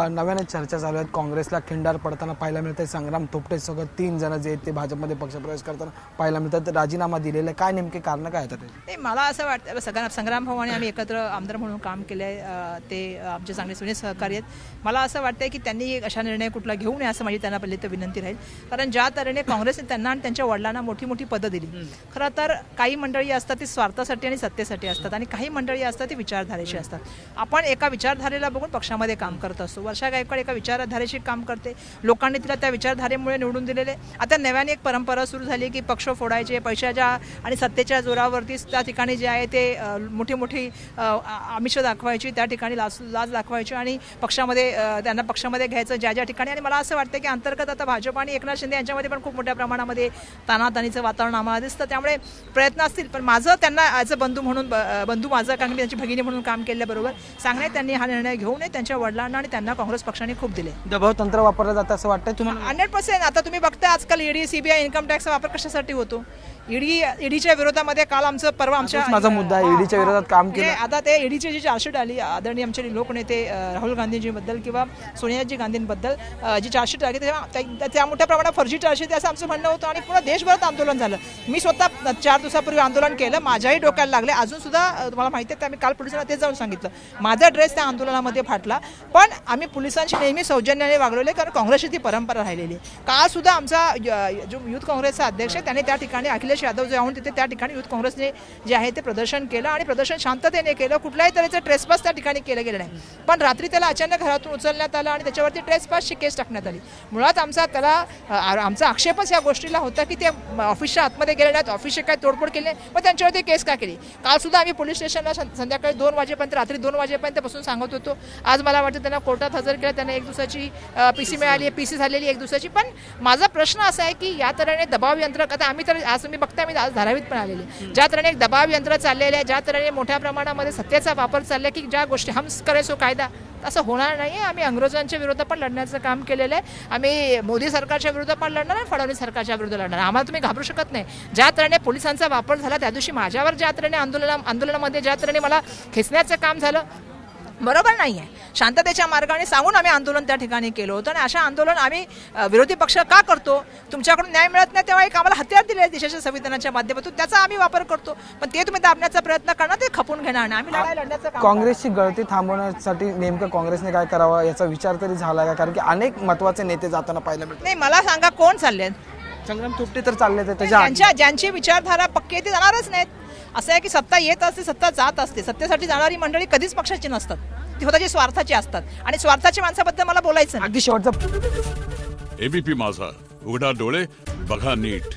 नव्याने चर्चा चालू आहेत. काँग्रेसला खिंडार पडताना पाहायला मिळते. संग्राम थोपटे सगळं 3 जण जे आहेत ते भाजपमध्ये पक्षप्रवेश करताना पाहायला मिळतात. राजीनामा दिलेला काय नेमके कारण काय आहेत ते मला असं वाटतं संग्राम भाऊ आणि आम्ही एकत्र आमदार म्हणून काम केलं आहे. ते आमचे चांगले जुने सहकारी आहेत. मला असं वाटतं की त्यांनी अशा निर्णय कुठला घेऊ नये असं माझी त्यांना पहिली तर विनंती राहील. कारण ज्या तऱ्हेने काँग्रेसने त्यांना आणि त्यांच्या वडिलांना मोठी मोठी पदं दिली. खरं तर काही मंडळी असतात ती स्वार्थासाठी आणि सत्तेसाठी असतात आणि काही मंडळी असतात ती विचारधारेशी असतात. आपण एका विचारधारेला बघून पक्षामध्ये काम करत असतो. वर्षा गायकवाड एका विचारधारेशी काम करते. लोकांनी तिला त्या विचारधारेमुळे निवडून दिलेले. आता नव्याने एक परंपरा सुरू झाली की पक्ष फोडायचे, पैशाच्या आणि सत्तेच्या जोरावरती त्या ठिकाणी जे आहे ते मोठी मोठी आमिष दाखवायची, त्या ठिकाणी लाज दाखवायची आणि पक्षामध्ये त्यांना पक्षामध्ये घ्यायचं ज्या ठिकाणी. आणि मला असं वाटतं की अंतर्गत आता भाजप आणि एकनाथ शिंदे यांच्यामध्ये पण खूप मोठ्या प्रमाणामध्ये ताणाताणीचं वातावरण आम्हाला दिसतं. त्यामुळे प्रयत्न असतील, पण माझं त्यांना ॲज अ बंधू म्हणून बंधू माझं, कारण मी त्यांची भगिनी म्हणून काम केल्याबरोबर सांगण्यात त्यांनी हा निर्णय घेऊ नये. त्यांच्या वडिलांना आणि त्यांना काँग्रेस पक्षाने खूप दिले. दबाव तंत्र वापरलं जातं असं वाटतंय तुम्हाला? 100%. आता तुम्ही बघता आजकाल ईडी, सीबीआय, इन्कम टॅक्सचा वापर कशासाठी होतो? ईडीच्या विरोधामध्ये काल आमचं परवा आमच्या माझा मुद्दा आहे. ईडीच्या विरोधात काम केलं. आता ते ईडीची जी चार्जशीट आली आदरणीय आमचे लोकनेते राहुल गांधीजीबद्दल किंवा सोनियाजी गांधींबद्दल जी चार्जशीट आली त्या मोठ्या प्रमाणात फर्जी चार्जशीट असं आमचं म्हणणं होतं आणि पुन्हा देशभरात आंदोलन झालं. मी स्वतः 4 दिवसापूर्वी आंदोलन केलं. माझ्याही डोक्याला लागले. अजून सुद्धा तुम्हाला माहिती आहे, आम्ही काल पोलिसांना तेच जाऊन सांगितलं. माझा ड्रेस त्या आंदोलनामध्ये फाटला, पण आम्ही पोलिसांशी नेहमी सौजन्याने वागलेले, कारण काँग्रेसची ती परंपरा राहिलेली. काल सुद्धा आमचा जो युथ काँग्रेसचा अध्यक्ष आहे त्याने त्या ठिकाणी अखिलेश यादव जाऊन तिथे त्या ठिकाणी युथ काँग्रेसने जे आहे ते प्रदर्शन केलं आणि प्रदर्शन शांततेने केलं. कुठल्याही तऱ्हेचं ट्रेसपास त्या ठिकाणी केलं गेलं नाही. पण रात्री त्याला अचानक घरातून उचलण्यात आलं आणि त्याच्यावरती ट्रेसपासची केस टाकण्यात आली. मुळात आमचा आक्षेपच या गोष्टीला होता की ते ऑफिसच्या आतमध्ये गेले नाहीत, ऑफिसचे काय तोडफोड केली नाही, मग त्यांच्यावरती केस का केली. काल सुद्धा आम्ही पोलीस स्टेशनला संध्याकाळी 2 वाजेपर्यंत, रात्री 2 वाजेपर्यंत बसून सांगत होतो. आज मला वाटतं त्यांना कोर्टात हजर केलं. त्यांना 1 दिवसाची PC मिळाली आहे, PC झालेली 1 दिवसाची. पण माझा प्रश्न असा आहे की या तऱ्हेने दबाव यंत्र, आता आम्ही तर आज तुम्ही बघता, आम्ही आज धारावीत पण आलेले, ज्या तऱ्हेने एक दबाव यंत्र चाललेलं आहे, ज्या तऱ्हेने मोठ्या प्रमाणामध्ये सत्तेचा वापर चालला की ज्या गोष्टी हमस करे सो कायदा, असं होणार नाही. आम्ही इंग्रजांच्या विरोधात पण लढण्याचं काम केलेलं आहे. आम्ही मोदी सरकारच्या विरोधात पण लढणार आणि फडणवीस सरकारच्या विरोधात लढणार. आम्हाला तुम्ही घाबरू शकत नाही. ज्या तऱ्हेने पोलिसांचा वापर झाला त्या दिवशी माझ्यावर, ज्या तऱ्हेने आंदोलनामध्ये ज्या तऱ्हेने मला खेचण्याचं काम झालं, बरोबर नाही आहे. शांततेच्या मार्गाने सांगून आम्ही आंदोलन त्या ठिकाणी केलं होतं आणि अशा आंदोलन आम्ही विरोधी पक्ष का करतो? तुमच्याकडून न्याय मिळत नाही तेव्हा एक आम्हाला हत्यार दिले देशाच्या संविधानाच्या माध्यमातून, त्याचा आम्ही वापर करतो. पण ते तुम्ही दाबण्याचा प्रयत्न करणार, ते खपून घेणार नाही. आम्ही लढाई लढण्याचं काम. काँग्रेसची गळती थांबवण्यासाठी नेमकं काँग्रेसने काय करावं याचा विचार तरी झाला का? कारण की अनेक महत्त्वाचे नेते जाताना पाहायला मिळतात. नाही, मला सांगा कोण चालले? संग्राम थोपटे तर चालले त्याच्या ज्यांची विचारधारा पक्की ते जाणारच नाहीत. असं आहे की सत्ता येत असते, सत्ता जात असते. सत्तेसाठी जाणारी मंडळी कधीच पक्षाची नसतात, ती स्वतःची स्वार्थाची असतात आणि स्वार्थाच्या माणसाबद्दल मला बोलायचं नाही. अगदी शेवटचा एबीपी माझा, उघडा डोळे बघा नीट.